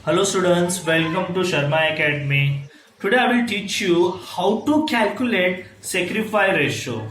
Hello students, welcome to Sharma Academy. Today I will teach you how to calculate sacrifice ratio.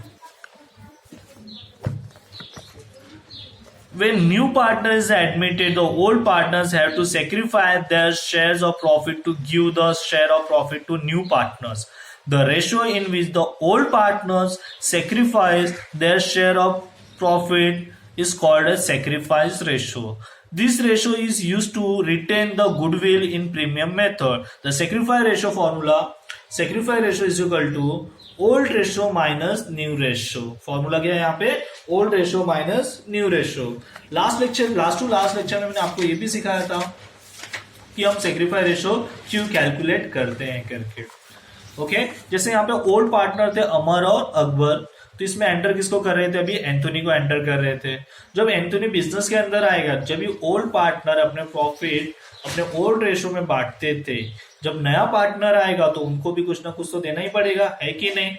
When new partner is admitted, the old partners have to sacrifice their shares of profit to give the share of profit to new partners. The ratio in which the old partners sacrifice their share of profit is called a sacrifice ratio. This ratio is used to retain the goodwill in premium method. The sacrifice ratio formula, sacrifice ratio is equal to old ratio minus new ratio. Formula क्या है यहाँ पे? Old ratio minus new ratio. Last lecture में मैंने आपको ये भी सिखाया था कि हम सेक्रीफाई रेशियो क्यों कैलकुलेट करते हैं करके. ओके, जैसे यहाँ पे ओल्ड पार्टनर थे अमर और अकबर, तो इसमें एंटर किसको कर रहे थे? अभी एंथोनी को एंटर कर रहे थे. जब एंथोनी बिजनेस के अंदर आएगा, जब ये ओल्ड पार्टनर अपने प्रॉफिट अपने ओल्ड रेशियो में बांटते थे, जब नया पार्टनर आएगा तो उनको भी कुछ ना कुछ तो देना ही पड़ेगा, है कि नहीं?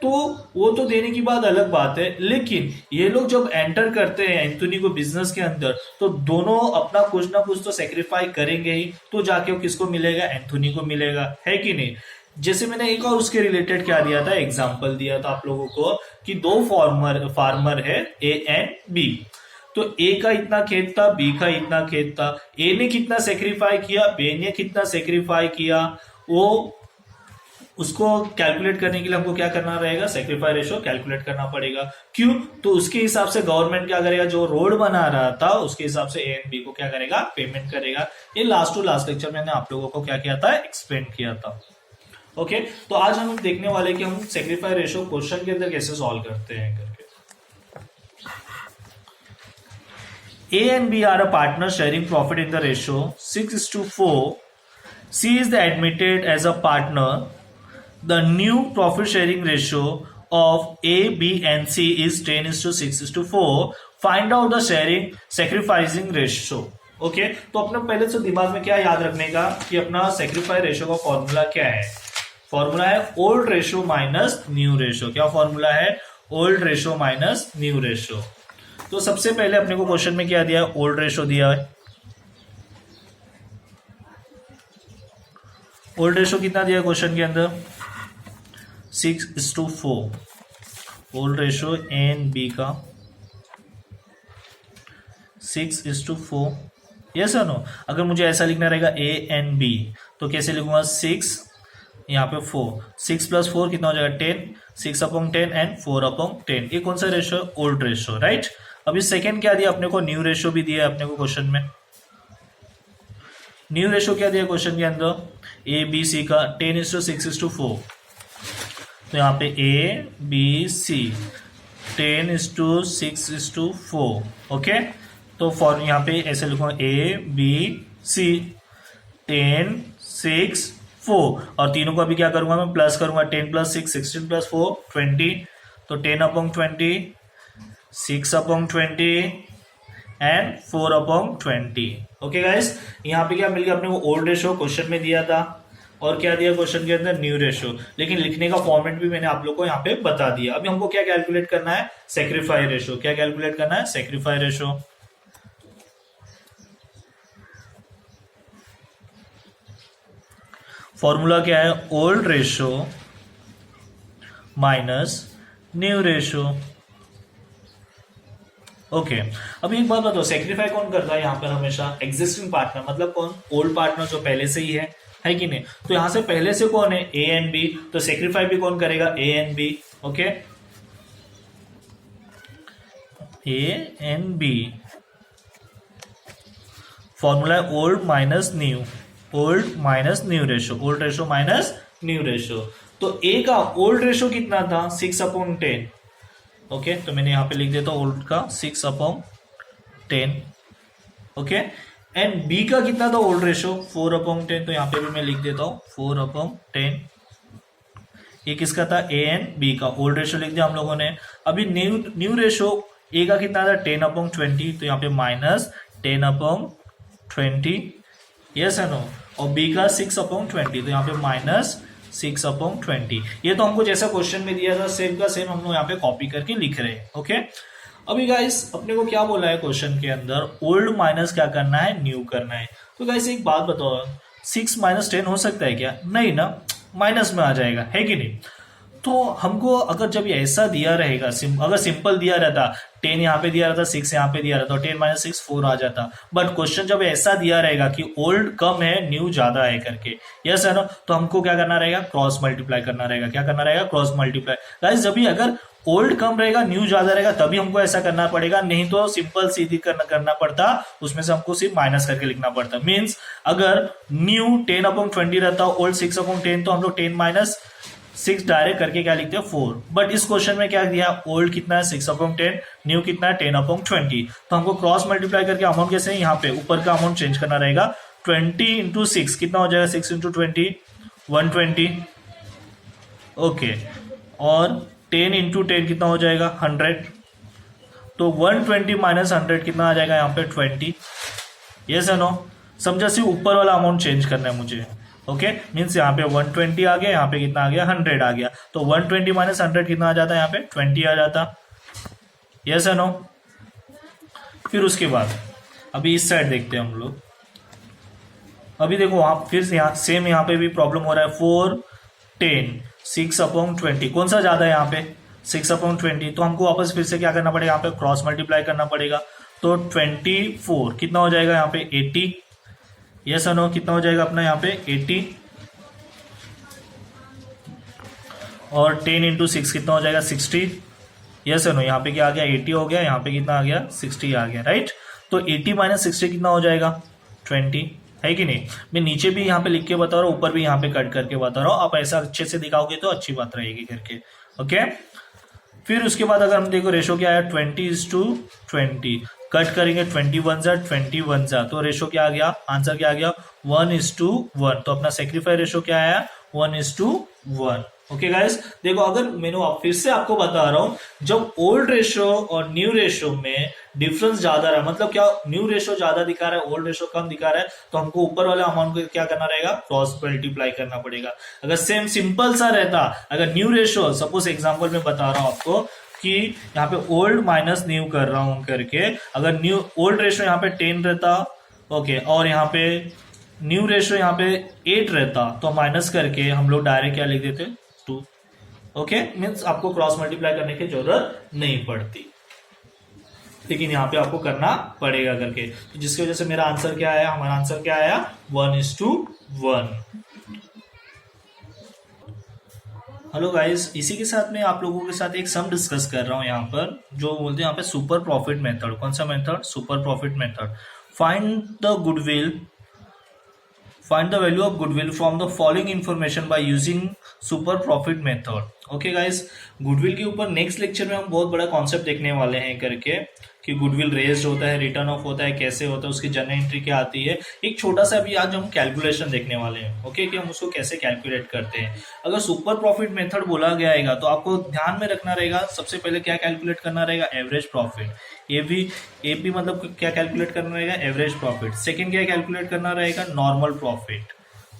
तो वो तो देने की बात अलग बात है, लेकिन ये लोग जब एंटर करते हैं एंथोनी को बिजनेस के अंदर, तो दोनों अपना कुछ ना कुछ तो सेक्रीफाई करेंगे ही, तो जाके वो किसको मिलेगा? एंथोनी को मिलेगा, है कि नहीं? जैसे मैंने एक और उसके रिलेटेड क्या दिया था, एग्जाम्पल दिया था आप लोगों को कि दो फार्मर है ए एंड बी. तो ए का इतना खेत था, बी का इतना खेत था. ए ने कितना सेक्रीफाई किया, बी ने कितना सेक्रीफाई किया, वो उसको कैलकुलेट करने के लिए हमको क्या करना रहेगा? सेक्रीफाई रेशियो कैलकुलेट करना पड़ेगा. क्यों? तो उसके हिसाब से गवर्नमेंट क्या करेगा? जो रोड बना रहा था उसके हिसाब से ए एंड बी को क्या करेगा? पेमेंट करेगा. ये लास्ट टू लास्ट लेक्चर मैंने आप लोगों को क्या किया था? एक्सप्लेन किया था. ओके, तो आज हम देखने वाले कि हम सेक्रीफाई रेशियो क्वेश्चन के अंदर कैसे सॉल्व करते हैं करके. A and B are a partner sharing profit in the ratio 6:4. C is the admitted as a partner. The new profit sharing ratio of A, B and C is 10:6:4. Find out the sharing sacrificing ratio. Okay, तो अपना पहले से दिमाग में क्या याद रखने का कि अपना सेक्रीफाई रेशियो का फॉर्मूला क्या है? फॉर्मूला है old ratio minus new ratio. क्या फॉर्मूला है? Old ratio minus new ratio. तो सबसे पहले अपने को क्वेश्चन में क्या दिया है? ओल्ड रेशियो दिया है. ओल्ड रेशियो कितना दिया है क्वेश्चन के अंदर? 6:4. Old ratio A and B का 6:4. यस और नो? अगर मुझे ऐसा लिखना रहेगा ए एंड बी, तो कैसे लिखूंगा? 6 यहाँ पे 4, 6 + 4 कितना हो जाएगा? 10. 6/10 एंड 4/10. ये कौन सा रेशियो? Old ratio, right? अभी सेकेंड क्या दिया अपने को? न्यू रेशियो भी दिया है अपने को क्वेश्चन में. न्यू रेशियो क्या दिया क्वेश्चन के अंदर? ए बी सी का 10:6:4. तो यहाँ पे ए बी सी 10:6:4. ओके, तो फॉर यहाँ पे ऐसे लिखूंगा ए बी सी 10 6 4, और तीनों को अभी क्या करूंगा मैं? प्लस करूंगा. 10 + 6 16 + 4 20. तो 10/20, 6/20 एंड 4/20. ओके गाइस, यहाँ पे क्या मिल गया अपने को? ओल्ड रेशियो क्वेश्चन में दिया था, और क्या दिया क्वेश्चन के अंदर? New ratio. लेकिन लिखने का फॉर्मेट भी मैंने आप लोग को यहाँ पे बता दिया. अभी हमको क्या कैलकुलेट करना है? Sacrifice ratio. क्या कैलकुलेट करना है? Sacrifice ratio. फॉर्मूला क्या है? Old ratio minus new ratio. Okay, अभी एक बात बताओ, सेक्रीफाई कौन करता है यहाँ पर? हमेशा एग्जिस्टिंग पार्टनर, मतलब कौन? ओल्ड पार्टनर जो पहले से ही है कि नहीं? तो यहां से पहले से कौन है? A and B. तो सेक्रीफाई भी कौन करेगा? A and B. Okay, A and B. Formula है old minus new. Old minus new ratio. Old ratio minus new ratio. तो ए का ओल्ड रेशियो कितना था? 6/10. ओके, तो मैंने यहाँ पे लिख देता हूँ ओल्ड का 6/10. ओके, एंड बी का कितना था ओल्ड रेशियो? 4/10. तो यहाँ पे भी मैं लिख देता हूँ 4/10. ये किसका था? ए एंड बी का. ओल्ड रेशियो लिख दिया हम लोगों ने. अभी न्यू रेशियो ए का कितना था? 10/20. तो यहाँ पे -10/20. यस है नो? और बी का 6/20. तो यहाँ पे -6/20. ये तो हमको जैसा क्वेश्चन में दिया था सेम का सेम हम लोग यहाँ पे कॉपी करके लिख रहे हैं. ओके, अभी गाइस अपने को क्या बोला है क्वेश्चन के अंदर, ओल्ड माइनस क्या करना है, न्यू करना है। तो गाइस एक बात बताओ, 6 माइनस 10 हो सकता है क्या? नहीं ना, माइनस में आ जाएगा, है कि नहीं? तो हमको अगर जब ये ऐसा दिया रहेगा, अगर सिंपल दिया रहता, 10 यहाँ पे दिया रहता, 6 यहाँ पे दिया रहता, 10 माइनस 6 4 आ जाता। बट क्वेश्चन जब ऐसा दिया रहेगा कि ओल्ड कम है न्यू ज्यादा है करके, यस है ना, तो हमको क्या करना रहेगा, क्रॉस मल्टीप्लाई करना रहेगा। क्या करना रहेगा, क्रॉस मल्टीप्लाई। गाइस जब भी अगर ओल्ड कम रहेगा न्यू ज्यादा रहेगा तभी हमको ऐसा करना पड़ेगा, नहीं तो सिंपल सीधी करना पड़ता, उसमें से हमको सिर्फ माइनस करके लिखना पड़ता। मीन्स अगर न्यू 10/20 रहता, ओल्ड 6/10, तो हम लोग 10 माइनस 6 डायरेक्ट करके क्या लिखते हैं, 4। बट इस क्वेश्चन में क्या दिया, ओल्ड कितना है 6/10, न्यू कितना है 10/20। तो हमको क्रॉस मल्टीप्लाई करके अमाउंट कैसे, यहाँ पे ऊपर का अमाउंट चेंज करना रहेगा। 20 इंटू 6 कितना हो जाएगा, 6 इंटू 20 120, ओके। और 10 इंटू 10 कितना हो जाएगा, 100। तो 120 माइनस 100 कितना आ जाएगा, यहाँ पे 20। यस है नो, समझा, सिर्फ ऊपर वाला अमाउंट चेंज करना है मुझे। ओके, मीन्स यहाँ पे 120 आ गया, यहाँ पे कितना आ गया, 100 आ गया। तो 120 माइनस 100 कितना आ जाता है, यहाँ पे 20 आ जाता। यस है नो। फिर उसके बाद अभी इस साइड देखते हैं हम लोग। अभी देखो वहां फिर से यहाँ सेम, यहाँ पे भी प्रॉब्लम हो रहा है। 4 10 6/20, कौन सा ज्यादा है यहाँ पे, 6/20। तो हमको वापस फिर से क्या करना पड़ेगा, यहाँ पे क्रॉस मल्टीप्लाई करना पड़ेगा। तो 24 कितना हो जाएगा, यहाँ पे 80। यस नो, कितना हो जाएगा अपना यहाँ पे 80। और 10 इंटू 6 कितना हो जाएगा, 60। यस नो, यहाँ पे क्या आ गया, 80 हो गया, यहाँ पे कितना आ गया, 60 आ गया, राइट। तो 80 माइनस 60 कितना हो जाएगा, 20, है कि नहीं। मैं नीचे भी यहाँ पे लिख के बता रहा हूँ, ऊपर भी यहाँ पे कट करके बता रहा हूँ। आप ऐसा अच्छे से दिखाओगे तो अच्छी बात रहेगी करके, ओके। फिर उसके बाद अगर हम देखो रेशो क्या है, 20:20, कट करेंगे 21 जा, तो रेशो क्या आ गया, आंसर क्या आ गया, 1:1। तो अपना सेक्रीफाई रेशो क्या आया, 1:1। ओके गाइस, देखो अगर मैंने फिर से आपको बता रहा हूं, जब ओल्ड रेशो और न्यू रेशो में डिफरेंस ज्यादा रहा, मतलब क्या, न्यू रेशो ज्यादा दिखा रहा है, ओल्ड रेशो कम दिखा रहा है, तो हमको ऊपर वाले अमाउंट को क्या करना रहेगा, क्रॉस मल्टीप्लाई करना पड़ेगा। अगर सेम सिंपल सा रहता, अगर न्यू रेशो, सपोज एग्जांपल में बता रहा हूं आपको कि यहाँ पे ओल्ड माइनस न्यू कर रहा हूं करके, अगर न्यू ओल्ड रेशो यहाँ पे 10 रहता, ओके, और यहाँ पे न्यू रेशो यहाँ पे 8 रहता, तो माइनस करके हम लोग डायरेक्ट क्या लिख देते, 2। ओके, मीन्स आपको क्रॉस मल्टीप्लाई करने की जरूरत नहीं पड़ती, लेकिन यहाँ पे आपको करना पड़ेगा करके। तो जिसकी वजह से मेरा आंसर क्या आया, हमारा आंसर क्या आया, 1:1। हेलो गाइस, इसी के साथ मैं आप लोगों के साथ एक सम डिस्कस कर रहा हूं यहाँ पर, जो बोलते हैं यहाँ पे सुपर प्रॉफिट मेथड। कौन सा method, super profit method. Find the goodwill, find the value of goodwill from the following information by using super profit method। Okay guys, goodwill के ऊपर नेक्स्ट लेक्चर में हम बहुत बड़ा कॉन्सेप्ट देखने वाले हैं करके, कि गुडविल रेज्ड होता है, रिटर्न ऑफ होता है, कैसे होता है, उसकी जर्नल एंट्री क्या आती है। एक छोटा सा अभी आज हम कैलकुलेशन देखने वाले हैं, ओके, कि हम उसको कैसे कैलकुलेट करते हैं। अगर सुपर प्रॉफिट मेथड बोला गया है तो आपको ध्यान में रखना रहेगा, सबसे पहले क्या कैलकुलेट करना रहेगा, एवरेज प्रॉफिट। एपी मतलब क्या कैलकुलेट करना रहेगा, एवरेज प्रॉफिट। सेकंड क्या कैलकुलेट करना रहेगा, नॉर्मल प्रॉफिट,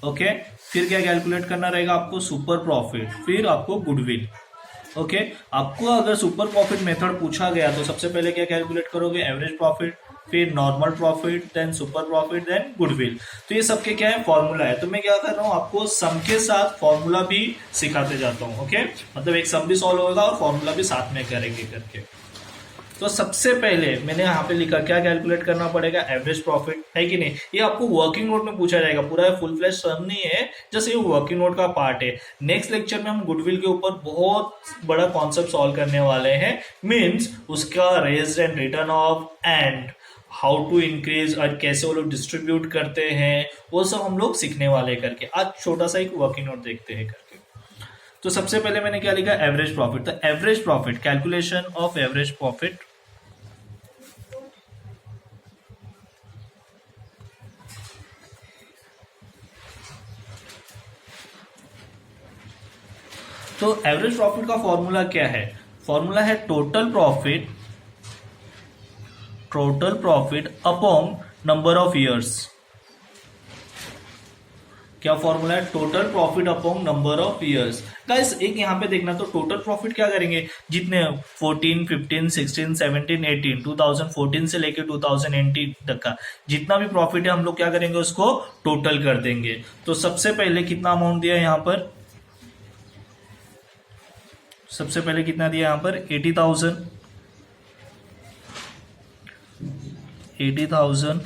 ओके। फिर क्या कैलकुलेट करना रहेगा आपको, सुपर प्रॉफिट, फिर आपको गुडविल, ओके। आपको अगर सुपर प्रॉफिट मेथड पूछा गया तो सबसे पहले क्या कैलकुलेट करोगे, एवरेज प्रॉफिट, फिर normal profit, then super profit, then goodwill. तो ये सबके क्या है, फॉर्मूला है। तो मैं क्या कर रहा हूँ, आपको सम के साथ फॉर्मूला भी सिखाते जाता हूँ, ओके। मतलब एक सम भी सॉल्व होगा और फॉर्मूला भी साथ में करेंगे करके। तो सबसे पहले मैंने यहाँ पे लिखा, क्या कैलकुलेट करना पड़ेगा, एवरेज प्रॉफिट, है कि नहीं। ये आपको वर्किंग नोट में पूछा जाएगा, पूरा फुल फ्लैश सम नहीं है, जैसे ये वर्किंग नोट का पार्ट है। नेक्स्ट लेक्चर में हम गुडविल के ऊपर बहुत बड़ा कॉन्सेप्ट सॉल्व करने वाले हैं, मीन्स उसका raised and return of and how to increase, और कैसे वो लोग डिस्ट्रीब्यूट करते हैं, वो सब हम लोग सीखने वाले करके। आज छोटा सा एक वर्किंग नोट देखते हैं करके। तो सबसे पहले मैंने क्या लिखा, एवरेज प्रॉफिट। तो average profit, calculation of average profit. तो एवरेज प्रॉफिट का फॉर्मूला क्या है, फॉर्मूला है total profit upon number of years. क्या फॉर्मूला है? Total profit upon number of years. Guys एक यहाँ पे देखना, तो टोटल प्रॉफिट क्या करेंगे, जितने 14, 15, 16, 17, 18, 2014 से लेके 2018 तक का जितना भी प्रॉफिट है हम लोग क्या करेंगे, उसको टोटल कर देंगे। तो सबसे पहले कितना अमाउंट दिया है यहाँ पर, सबसे पहले कितना दिया यहाँ पर 80,000, 80,000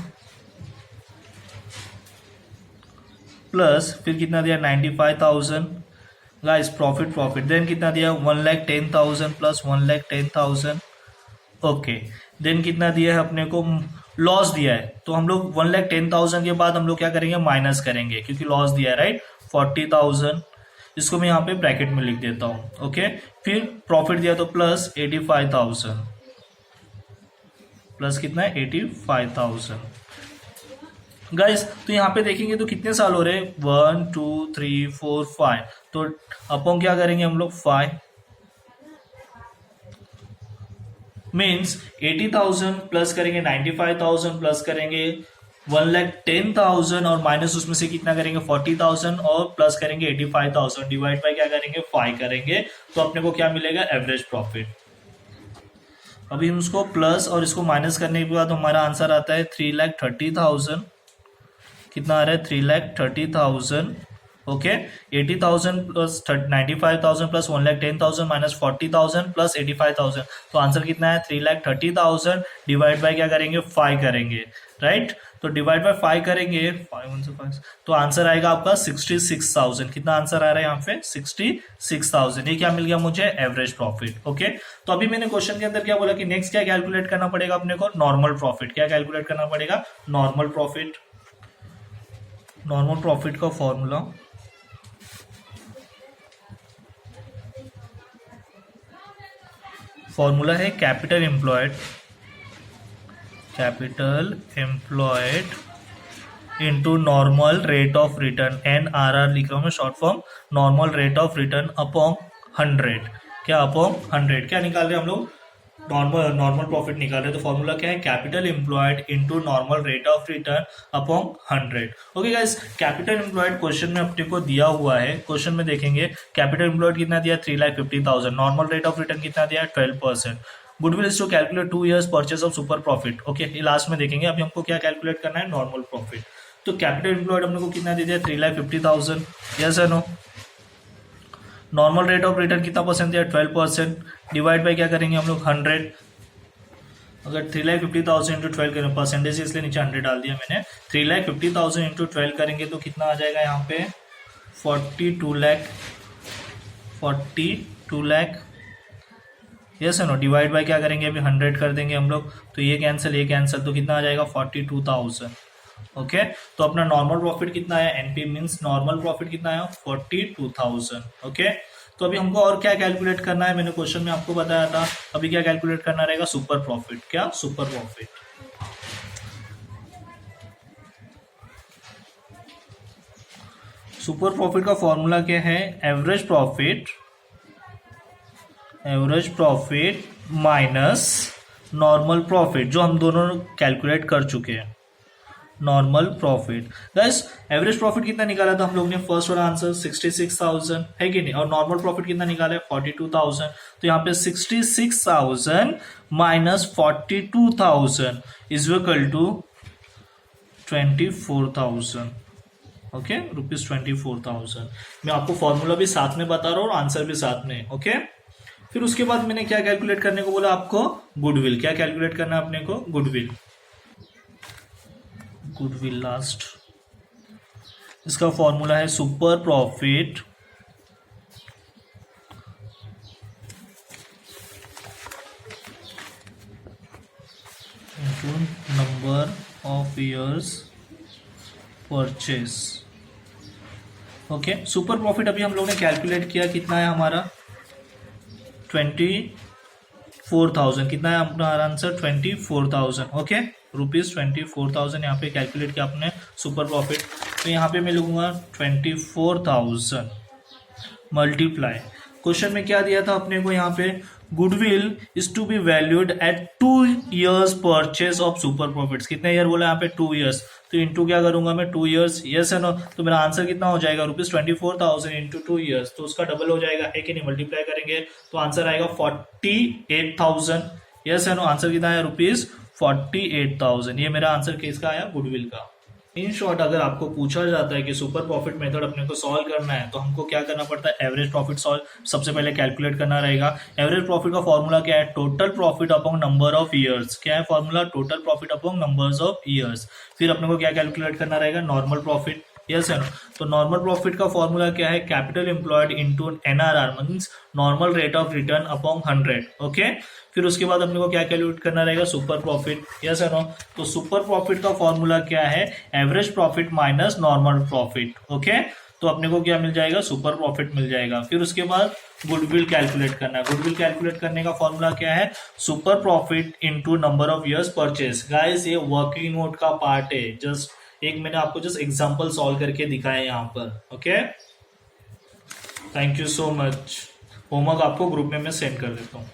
प्लस फिर कितना दिया 95,000 गाइस प्रॉफिट देन कितना दिया 1,10,000 प्लस 1,10,000 ओके। देन कितना दिया है अपने को, लॉस दिया है, तो हम लोग 1,10,000 के बाद हम लोग क्या करेंगे, माइनस करेंगे क्योंकि लॉस दिया है राइट, 40,000, इसको मैं यहाँ पे ब्रैकेट में लिख देता हूँ ओके। फिर प्रॉफिट दिया तो प्लस 85,000, प्लस कितना है 85,000 गाइस। तो यहाँ पे देखेंगे तो कितने साल हो रहे हैं, 1 2 3 4 5, तो अपन क्या करेंगे हम लोग 5 मीन्स 80,000 प्लस करेंगे 95,000 प्लस करेंगे 1,10,000 और माइनस उसमें से कितना करेंगे 40,000 और प्लस करेंगे 85,000 डिवाइड बाय क्या करेंगे 5 करेंगे, तो अपने को क्या मिलेगा एवरेज प्रॉफिट। अभी हम उसको प्लस और इसको माइनस करने के बाद हमारा आंसर आता है 3,30,000, कितना आ रहा है 3,30,000 okay. 80,000 plus 95,000 plus 1,10,000 minus 40,000 plus 85,000, तो आंसर कितना है 3,30,000 डिवाइड बाय क्या करेंगे 5 करेंगे राइट। तो डिवाइड बाय 5 करेंगे 5 से 5, तो आंसर आएगा आपका 66,000। कितना आंसर आ रहा है यहाँ पे 66,000। ये क्या मिल गया मुझे एवरेज प्रॉफिट ओके। तो अभी मैंने क्वेश्चन के अंदर क्या बोला कि नेक्स्ट क्या कैलकुलेट करना पड़ेगा अपने को, नॉर्मल प्रॉफिट। क्या कैलकुलेट करना पड़ेगा, नॉर्मल प्रॉफिट। नॉर्मल प्रॉफिट का फॉर्मूला है capital employed into normal rate of return, NRR लिख रहा हूं मैं short form, normal rate of return upon 100। क्या अपॉन 100, क्या निकाल रहे हैं हम लोग, नॉर्मल प्रॉफिट निकाल रहे हैं। तो फॉर्मूला क्या है, capital employed into normal rate of return upon 100 okay guys. Capital employed question में अपने को दिया हुआ है, क्वेश्चन में देखेंगे कैपिटल एम्प्लॉयड कितना दिया 3,50,000, नॉर्मल रेट ऑफ रिटर्न कितना दिया 12%, goodwill is to calculate 2 years purchase of super profit okay. ये लास्ट में देखेंगे, अभी हमको क्या कैलकुलेट करना है नॉर्मल प्रॉफिट। तो कैपिटल एम्प्लॉयड हमने को कितना दे दिया 3,50,000, यस और no. Normal rate of return कितना परसेंट दिया 12%, डिवाइड बाय क्या करेंगे हम लोग 100। अगर 3,50,000 इंटू 12 करें, परसेंटेज इसलिए नीचे 100 डाल दिया मैंने, 3,50,000 इंटू 12 करेंगे तो कितना आ जाएगा यहाँ पे 42 lakh yes no. Divide by क्या करेंगे अभी 100 कर देंगे हम लोग, तो ये कैंसिल तो कितना आ जाएगा 42,000 ओके। तो अपना नॉर्मल प्रॉफिट कितना है, एनपी मींस नॉर्मल प्रॉफिट कितना है 42,000 ओके। तो अभी हमको और क्या कैलकुलेट करना है, मैंने क्वेश्चन में आपको बताया था, अभी क्या कैलकुलेट करना रहेगा सुपर प्रॉफिट। क्या सुपर प्रॉफिट, सुपर प्रॉफिट का फॉर्मूला क्या है, average profit minus normal profit, जो हम दोनों कैलकुलेट कर चुके हैं normal profit. Guys average profit कितना निकाला था हम लोग ने, फर्स्ट वाला आंसर 66,000 है कि नहीं, और नॉर्मल प्रॉफिट कितना निकाला है 42,000। तो यहाँ पे 66,000 minus 42,000 is equal to 24,000 okay, ₹24,000। मैं आपको फॉर्मूला भी साथ में बता रहा हूँ और आंसर भी साथ में ओके। फिर उसके बाद मैंने क्या कैलकुलेट करने को बोला आपको, गुडविल। क्या कैलकुलेट करना है अपने को, गुडविल लास्ट। इसका फॉर्मूला है super profit into number of years purchase okay. Super profit अभी हम लोग ने कैलकुलेट किया, कितना है हमारा 24,000। कितना है अपना आंसर 24,000 ओके, ₹24,000 यहाँ पे कैलकुलेट किया आपने सुपर प्रॉफिट। तो यहाँ पे मैं लूंगा 24,000 मल्टीप्लाई, क्वेश्चन में क्या दिया था अपने को यहाँ पे, goodwill is to be valued at 2 years purchase of super profits. कितने ईयर बोला यहाँ पे 2 years, तो तो इंटू क्या करूंगा मैं 2 ईयर्स, यस है ना। तो मेरा आंसर कितना हो जाएगा ₹24,000 इंटू 2 ईयर्स, तो उसका डबल हो जाएगा, है कि नहीं। मल्टीप्लाई करेंगे तो आंसर आएगा 48,000, यस है ना। आंसर कितना है ₹48,000। ये मेरा आंसर किसका आया, गुडविल का। इन शॉर्ट अगर आपको पूछा जाता है कि सुपर प्रॉफिट मेथड अपने को सॉल्व करना है तो हमको क्या करना पड़ता है, एवरेज प्रॉफिट सॉल्व सबसे पहले कैलकुलेट करना रहेगा। एवरेज प्रॉफिट का फॉर्मूला क्या है, total profit upon number of years. क्या है formula, total profit upon numbers of years. फिर अपने को क्या कैलकुलेट करना रहेगा, नॉर्मल प्रॉफिट, यस है ना। तो नॉर्मल प्रॉफिट का फॉर्मूला क्या है, capital employed into NRR means normal rate of return upon 100, okay. फिर उसके बाद अपने को क्या कैलकुलेट करना रहेगा, सुपर प्रॉफिट, यस है नो। तो सुपर प्रॉफिट का फॉर्मूला क्या है, average profit minus normal profit, okay. तो अपने को क्या मिल जाएगा, सुपर प्रॉफिट मिल जाएगा। फिर उसके बाद गुडविल कैलकुलेट करना है। गुडविल कैलकुलेट करने का फॉर्मूला क्या है, super profit into number of years purchase. Guys ये वर्किंग नोट का पार्ट है, जस्ट एक मैंने आपको जस्ट एग्जांपल सॉल्व करके दिखाया है यहाँ पर, okay. Thank you so much. Homework आपको ग्रुप में मैं सेंड कर देता हूँ।